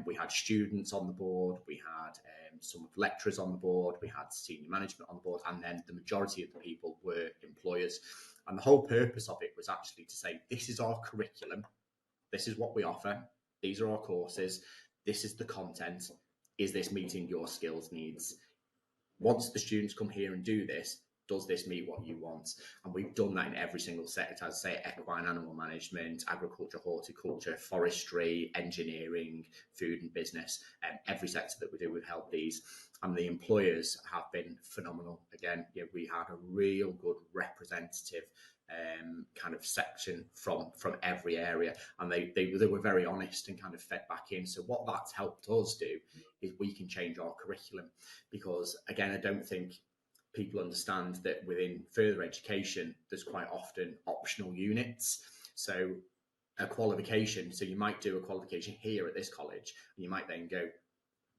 We had students on the board, we had some lecturers on the board, we had senior management on the board, and then the majority of the people were employers. And the whole purpose of it was actually to say, this is our curriculum, this is what we offer, these are our courses, this is the content, is this meeting your skills needs? Once the students come here and do this, does this meet what you want? And we've done that in every single sector, as I say, equine animal management, agriculture, horticulture, forestry, engineering, food and business. Every sector that we do, we've held these. And the employers have been phenomenal. Again, we had a real good representative kind of section from every area, and they were very honest and kind of fed back in. So what that's helped us do is we can change our curriculum, because again, I don't think people understand that within further education, there's quite often optional units. So a qualification, so you might do a qualification here at this college, and you might then go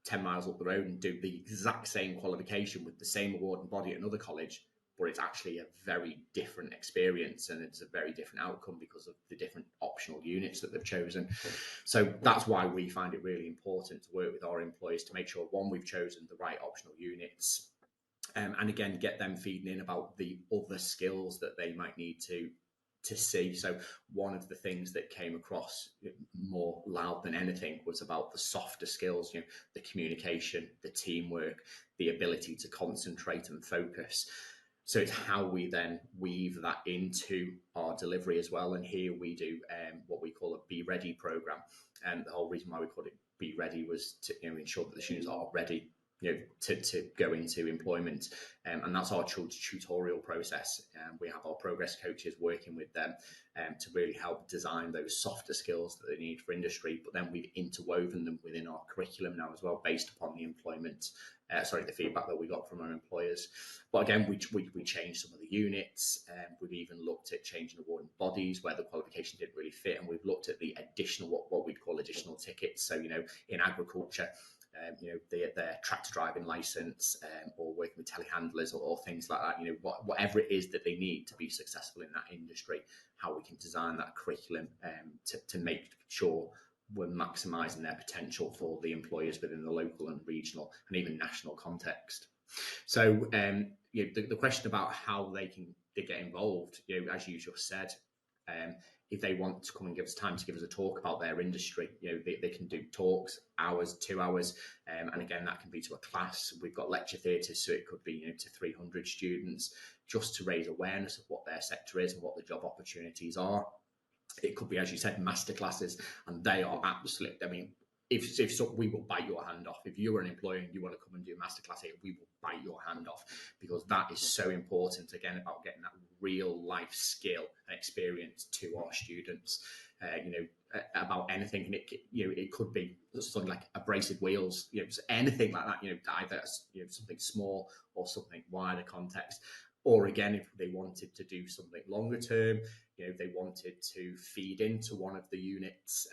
10 miles up the road and do the exact same qualification with the same award and body at another college, but it's actually a very different experience, and it's a very different outcome because of the different optional units that they've chosen. So that's why we find it really important to work with our employees to make sure, one, we've chosen the right optional units, and again, get them feeding in about the other skills that they might need to see. So one of the things that came across more loud than anything was about the softer skills, the communication, the teamwork, the ability to concentrate and focus. So it's how we then weave that into our delivery as well. And here we do what we call a Be Ready program. And the whole reason why we called it Be Ready was to ensure that the students are ready to go into employment, and that's our tutorial process. We have our progress coaches working with them to really help design those softer skills that they need for industry, but then we've interwoven them within our curriculum now as well, based upon the the feedback that we got from our employers. But again, we changed some of the units, we've even looked at changing awarding bodies where the qualification didn't really fit, and we've looked at the additional, what we'd call additional tickets. So in agriculture, their tractor driving license, or working with telehandlers, or things like that, whatever it is that they need to be successful in that industry, how we can design that curriculum to make sure we're maximising their potential for the employers within the local and regional and even national context. So the question about how they get involved, as you just said, if they want to come and give us time to give us a talk about their industry, they can do talks, hours, 2 hours, and again, that can be to a class. We've got lecture theatres, so it could be to 300 students, just to raise awareness of what their sector is and what the job opportunities are. It could be, as you said, masterclasses, and they are absolute. I mean, we will bite your hand off. If you're an employer and you want to come and do a masterclass here, we will bite your hand off, because that is so important, again, about getting that real life skill and experience to our students. About anything, and it could be something like abrasive wheels, anything like that, either something small or something wider context. Or again, if they wanted to do something longer term, they wanted to feed into one of the units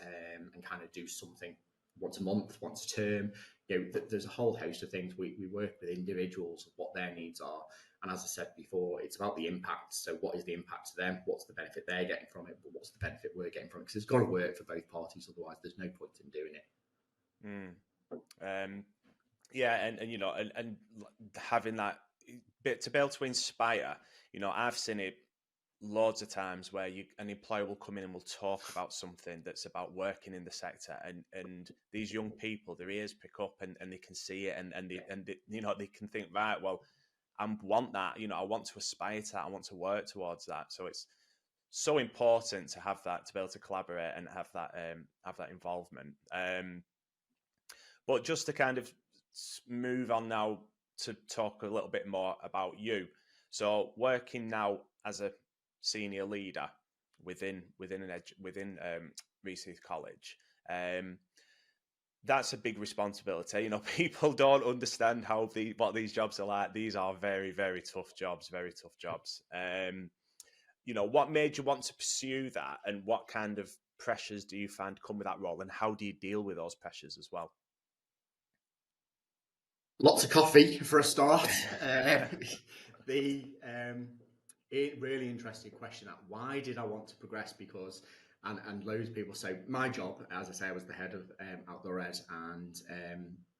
and kind of do something once a month, once a term. There's a whole host of things. We work with individuals, what their needs are. And as I said before, it's about the impact. So what is the impact to them? What's the benefit they're getting from it? But what's the benefit we're getting from it? Because it's got to work for both parties. Otherwise, there's no point in doing it. Yeah, and having that bit to be able to inspire. I've seen it loads of times where an employer will come in and will talk about something that's about working in the sector, and these young people, their ears pick up and they can see it, and they can think, right, well, I want that, I want to aspire to that, I want to work towards that. So it's so important to have that, to be able to collaborate and have that involvement. But just to kind of move on now to talk a little bit more about you. So working now as a senior leader within Reaseheath College, that's a big responsibility. People don't understand what these jobs are like. These are very, very tough jobs. Very tough jobs. What made you want to pursue that, and what kind of pressures do you find come with that role, and how do you deal with those pressures as well? Lots of coffee for a start. Really interesting question. Why did I want to progress? Because, and loads of people say, my job, as I say, I was the head of outdoor ed, and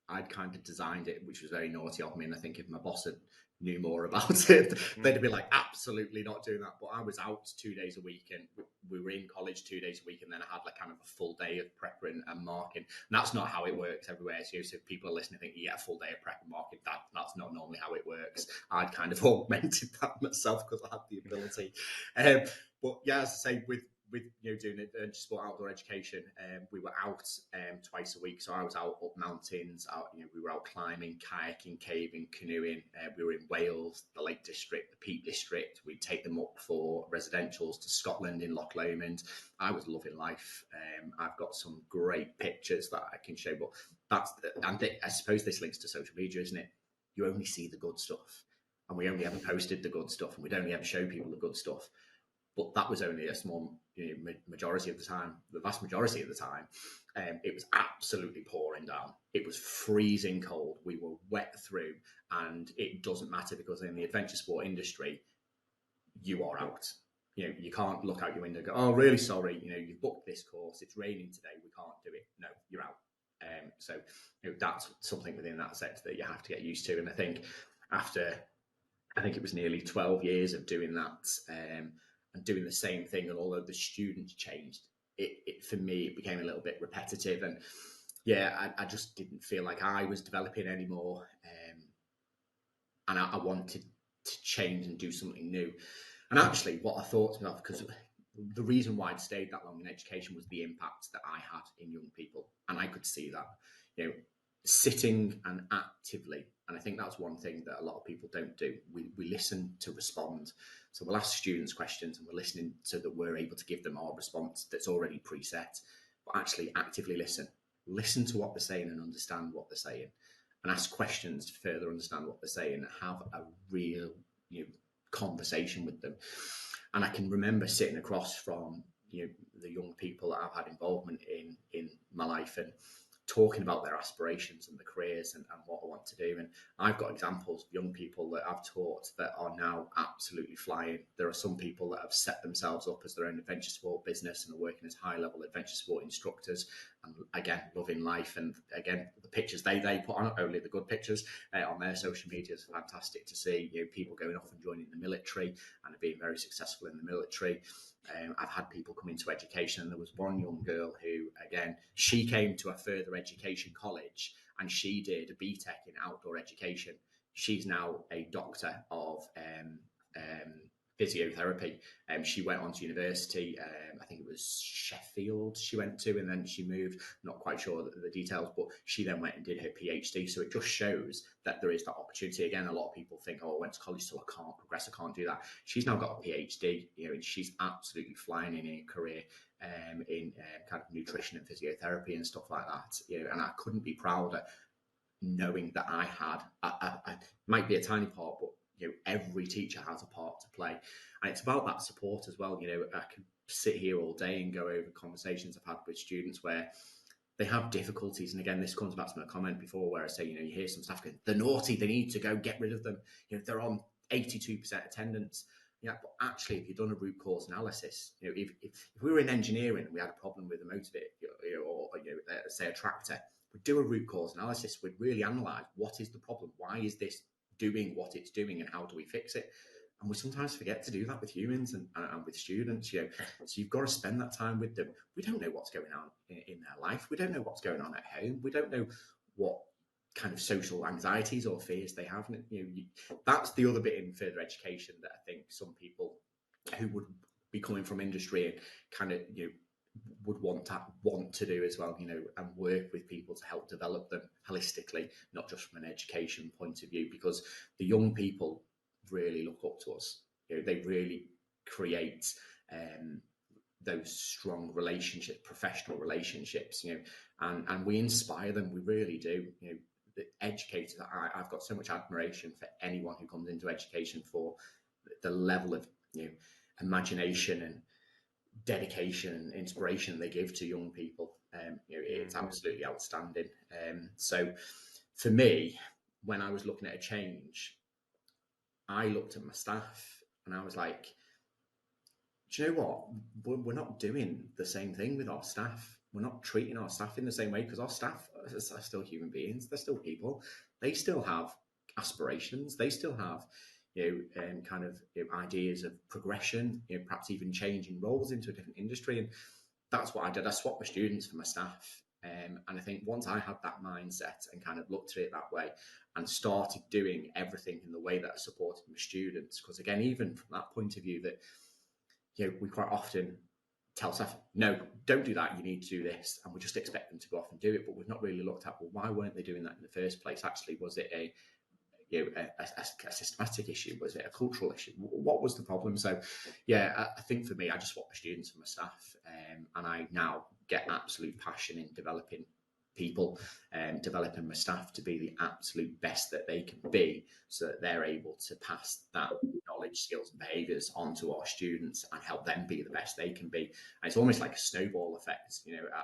I'd kind of designed it, which was very naughty of me. And I think if my boss had knew more about it, they'd be like, absolutely not doing that. But I was out 2 days a week, and we were in college 2 days a week, and then I had like kind of a full day of prepping and marking. And that's not how it works everywhere. So if people are listening, think you get a full day of prep and marking. That's not normally how it works. I'd kind of augmented that myself because I had the ability. But yeah, as I say, with doing sport outdoor education, we were out twice a week. So I was out up mountains, we were out climbing, kayaking, caving, canoeing. We were in Wales, the Lake District, the Peak District. We'd take them up for residentials to Scotland in Loch Lomond. I was loving life. I've got some great pictures that I can show, but I suppose this links to social media, isn't it? You only see the good stuff, and we only ever posted the good stuff, and we'd only ever show people the good stuff. But that was only a small majority of the time. The vast majority of the time, it was absolutely pouring down. It was freezing cold. We were wet through, and it doesn't matter, because in the adventure sport industry, you are out. You can't look out your window and go, oh, really sorry, you've booked this course, it's raining today, we can't do it. No, you're out. So that's something within that sector that you have to get used to. And I think it was nearly 12 years of doing that, and doing the same thing, and although the students changed, it for me, it became a little bit repetitive, and I just didn't feel like I was developing anymore, and I wanted to change and do something new. And actually, what I thought to myself, because the reason why I'd stayed that long in education was the impact that I had in young people, and I could see that, sitting and actively. And I think that's one thing that a lot of people don't do. We listen to respond. So we'll ask students questions, and we're listening so that we're able to give them our response that's already preset. But actually actively listen to what they're saying and understand what they're saying, and ask questions to further understand what they're saying, and have a real conversation with them. And I can remember sitting across from the young people that I've had involvement in my life, and talking about their aspirations and the careers and what I want to do. And I've got examples of young people that I've taught that are now absolutely flying. There are some people that have set themselves up as their own adventure sport business and are working as high-level adventure sport instructors, and again, loving life. And again, the pictures they put on, not only the good pictures on their social media, is fantastic to see. People going off and joining the military and being very successful in the military. I've had people come into education, and there was one young girl who, again, she came to a further education college, and she did a BTEC in outdoor education. She's now a doctor of physiotherapy. She went on to university. I think it was Sheffield she went to, and then she moved. Not quite sure the details, but she then went and did her PhD. So it just shows that there is that opportunity. Again, a lot of people think, "Oh, I went to college, so I can't progress. I can't do that." She's now got a PhD, and she's absolutely flying in her career in kind of nutrition and physiotherapy and stuff like that. And I couldn't be prouder, knowing that I had, I might be a tiny part, but every teacher has a part to play, and it's about that support as well. I could sit here all day and go over conversations I've had with students where they have difficulties, and again, this comes back to my comment before where I say, you hear some staff going, "They're naughty, they need to go, get rid of them." They're on 82% attendance. Yeah, but actually, if you've done a root cause analysis, if we were in engineering and we had a problem with a motor vehicle, or say a tractor, we'd do a root cause analysis. We'd really analyse what is the problem, why is this doing what it's doing, and how do we fix it? And we sometimes forget to do that with humans and with students. So you've got to spend that time with them. We don't know what's going on in their life. We don't know what's going on at home. We don't know what kind of social anxieties or fears they have. And that's the other bit in further education that I think some people who would be coming from industry and kind of would want to do as well, and work with people to help develop them holistically, not just from an education point of view, because the young people really look up to us. They really create those strong relationships, professional relationships, and we inspire them. We really do. The educators, I've got so much admiration for anyone who comes into education, for the level of imagination and dedication and inspiration they give to young people. It's absolutely outstanding. So for me, when I was looking at a change, I looked at my staff and I was like, do you know what? We're not doing the same thing with our staff. We're not treating our staff in the same way, because our staff are still human beings. They're still people. They still have aspirations. They still have kind of ideas of progression, perhaps even changing roles into a different industry. And that's what I did. I swapped my students for my staff. And I think once I had that mindset and kind of looked at it that way and started doing everything in the way that I supported my students, because again, even from that point of view, that we quite often tell staff, no, don't do that, you need to do this, and we just expect them to go off and do it, but we've not really looked at, well, why weren't they doing that in the first place? Actually, was it a systematic issue? Was it a cultural issue? What was the problem? So I think for me, I just swap my students for my staff, and I now get absolute passion in developing people and developing my staff to be the absolute best that they can be, so that they're able to pass that knowledge, skills and behaviours onto our students and help them be the best they can be. And it's almost like a snowball effect.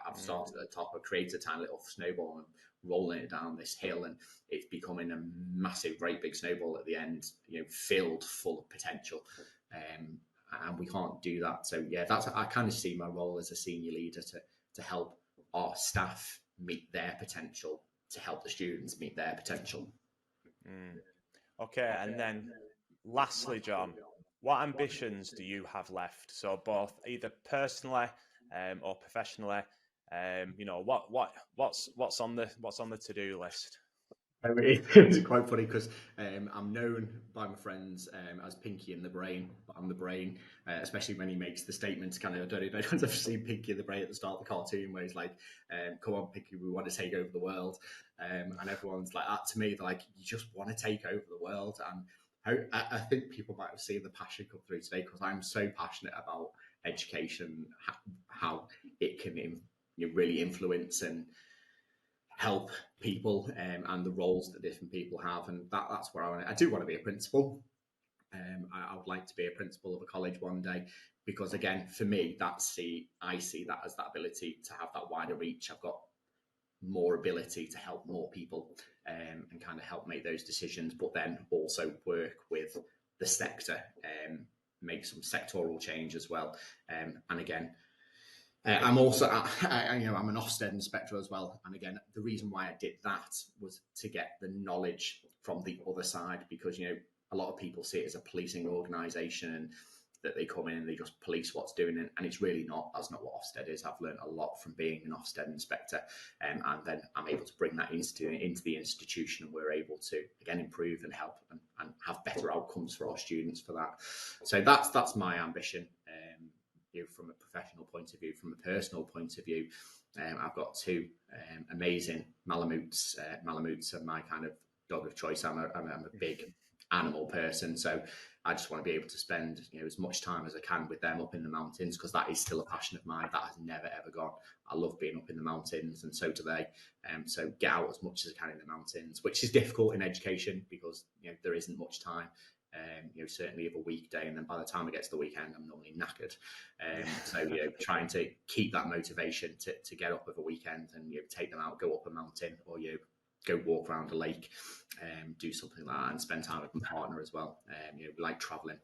I've started at the top, I've created a tiny little snowball and rolling it down this hill, and it's becoming a massive, great big snowball at the end, filled full of potential. And we can't do that. So I kind of see my role as a senior leader to help our staff meet their potential, to help the students meet their potential. Okay, and then lastly, John, what ambitions do you have left? So both either personally or professionally, what's on the to-do list? It's quite funny because I'm known by my friends as Pinky in the Brain, but I'm the brain, especially when he makes the statements. Kind of, I don't know if I've seen Pinky in the Brain at the start of the cartoon where he's like, "Come on, Pinky, we want to take over the world," and everyone's like that to me. They're like, "You just want to take over the world," and I think people might have seen the passion come through today, because I'm so passionate about education, how it can really influence and help people, and the roles that different people have, and that's where I do want to be a principal. I would like to be a principal of a college one day, because again, for me, I see that as that ability to have that wider reach. I've got more ability to help more people, and kind of help make those decisions, but then also work with the sector, make some sectoral change as well. And again, I'm also, I'm an Ofsted inspector as well. And again, the reason why I did that was to get the knowledge from the other side, because, a lot of people see it as a policing organisation, and that they come in and they just police what's doing it, and it's really not. That's not what Ofsted is. I've learned a lot from being an Ofsted inspector, and then I'm able to bring that into the institution, and we're able to again improve and help and have better outcomes for our students for that. So that's my ambition. From a professional point of view, from a personal point of view, I've got two amazing Malamutes. Malamutes are my kind of dog of choice. I'm a big animal person, so I just want to be able to spend as much time as I can with them up in the mountains, because that is still a passion of mine. That has never ever gone. I love being up in the mountains, and so do they. So get out as much as I can in the mountains, which is difficult in education because there isn't much time. Certainly of a weekday, and then by the time I get to the weekend, I'm normally knackered. So trying to keep that motivation to get up of a weekend and take them out, go up a mountain, or go walk around a lake, do something like that, and spend time with my partner as well. We like traveling,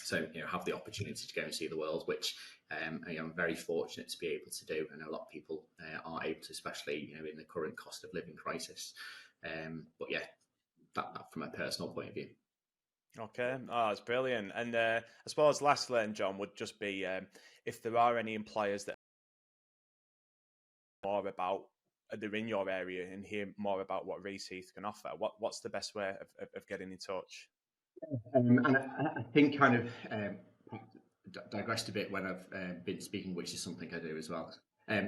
so have the opportunity to go and see the world, which I'm very fortunate to be able to do. I know a lot of people are able to, especially in the current cost of living crisis. But yeah, that from a personal point of view. Okay, that's brilliant. And I suppose lastly, and John, would just be if there are any employers that are more about, they're in your area and hear more about what Reaseheath can offer, what's the best way of getting in touch? And I think kind of digressed a bit when I've been speaking, which is something I do as well.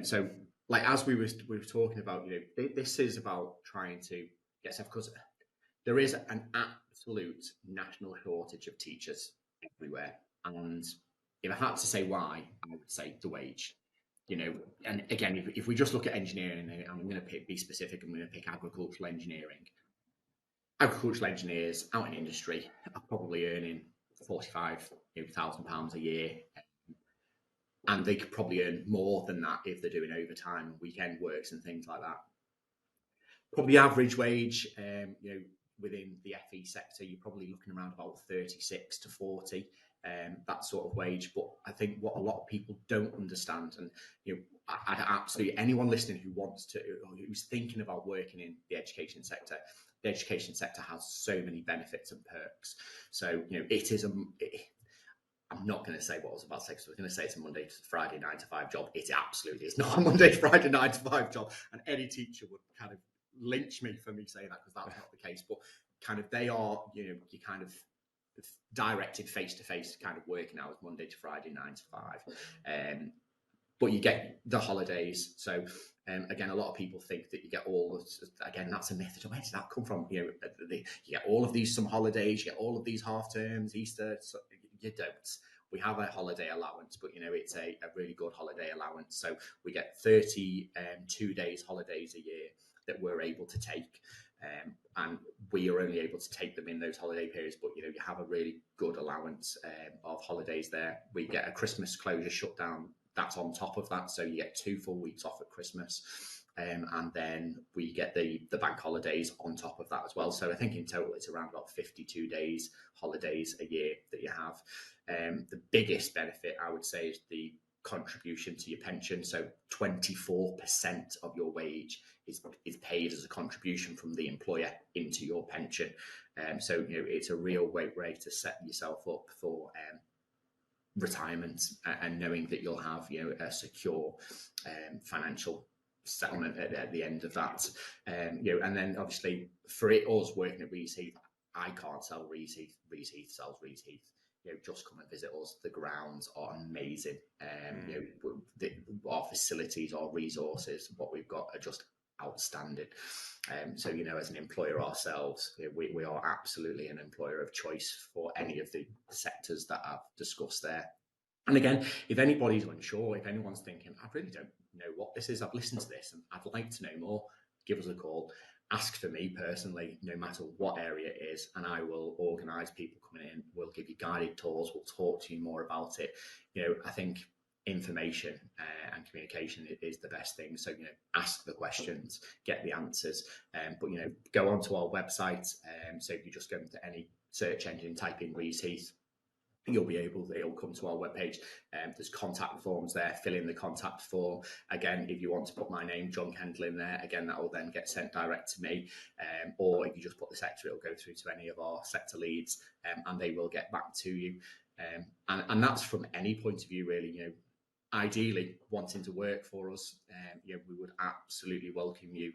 So like as we were talking about, this is about trying to get stuff, because there is an absolute national shortage of teachers everywhere. And if I had to say why, I would say the wage. And again, if we just look at engineering, and I'm going to be specific, I'm going to pick agricultural engineering. Agricultural engineers out in industry are probably earning £45,000 a year. And they could probably earn more than that if they're doing overtime and weekend works and things like that. Probably average wage, within the FE sector, you're probably looking around about 36 to 40, that sort of wage. But I think what a lot of people don't understand, and I'd absolutely, anyone listening who's thinking about working in the education sector has so many benefits and perks. So it is I'm not going to say what I was about to say, because I was going to say it's a Monday to Friday 9 to 5 job. It absolutely is not a Monday to Friday 9 to 5 job, and any teacher would kind of lynch me for me saying that, because that's not the case. But kind of they are, you kind of directed face-to-face kind of working hours, Monday to Friday 9 to 5. But you get the holidays. So again, a lot of people think that you get again, that's a myth. Where did that come from? You get all of these some holidays, you get all of these half terms, Easter. So you don't. We have a holiday allowance, but it's a really good holiday allowance. So we get 32 days holidays a year that we're able to take, and we are only able to take them in those holiday periods. But you have a really good allowance of holidays there. We get a Christmas closure shutdown. That's on top of that, so you get 2 full weeks off at Christmas, and then we get the bank holidays on top of that as well. So I think in total it's around about 52 days holidays a year that you have. The biggest benefit, I would say, is the contribution to your pension. So 24% of your wage is paid as a contribution from the employer into your pension. So it's a real great way to set yourself up for retirement, and knowing that you'll have a secure financial settlement at the end of that. And then obviously for us working at Reaseheath, I can't sell Reaseheath. Reaseheath sells Reaseheath. Just come and visit us. The grounds are amazing. Our facilities, our resources, what we've got are just outstanding. So as an employer ourselves, we are absolutely an employer of choice for any of the sectors that I've discussed there. And again, if anybody's unsure, if anyone's thinking, I really don't know what this is, I've listened to this and I'd like to know more, give us a call. Ask for me personally, no matter what area it is, and I will organise people coming in. We'll give you guided tours. We'll talk to you more about it. I think information and communication is the best thing. So ask the questions, get the answers. But go onto our website. So if you just go into any search engine, type in Reaseheath, it'll come to our webpage. There's contact forms there. Fill in the contact form. Again, if you want to put my name, John Kendal, in there, again, that will then get sent direct to me. Or if you just put the sector, it'll go through to any of our sector leads, and they will get back to you. And that's from any point of view, really. Ideally wanting to work for us, we would absolutely welcome you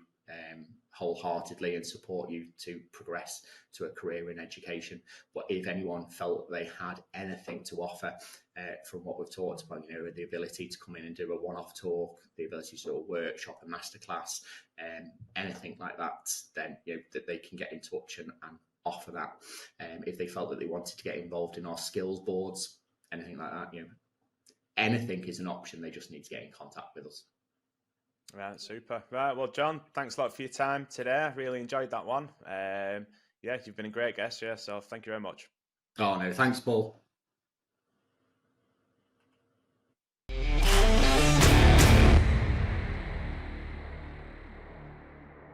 wholeheartedly and support you to progress to a career in education. But if anyone felt they had anything to offer from what we've talked about, the ability to come in and do a one-off talk, the ability to do a workshop, a masterclass, anything like that, then that they can get in touch and offer that. If they felt that they wanted to get involved in our skills boards, anything like that, anything is an option. They just need to get in contact with us. Right, super. Right, well, John, thanks a lot for your time today. I really enjoyed that one. You've been a great guest, so thank you very much. Oh, no, thanks, Paul.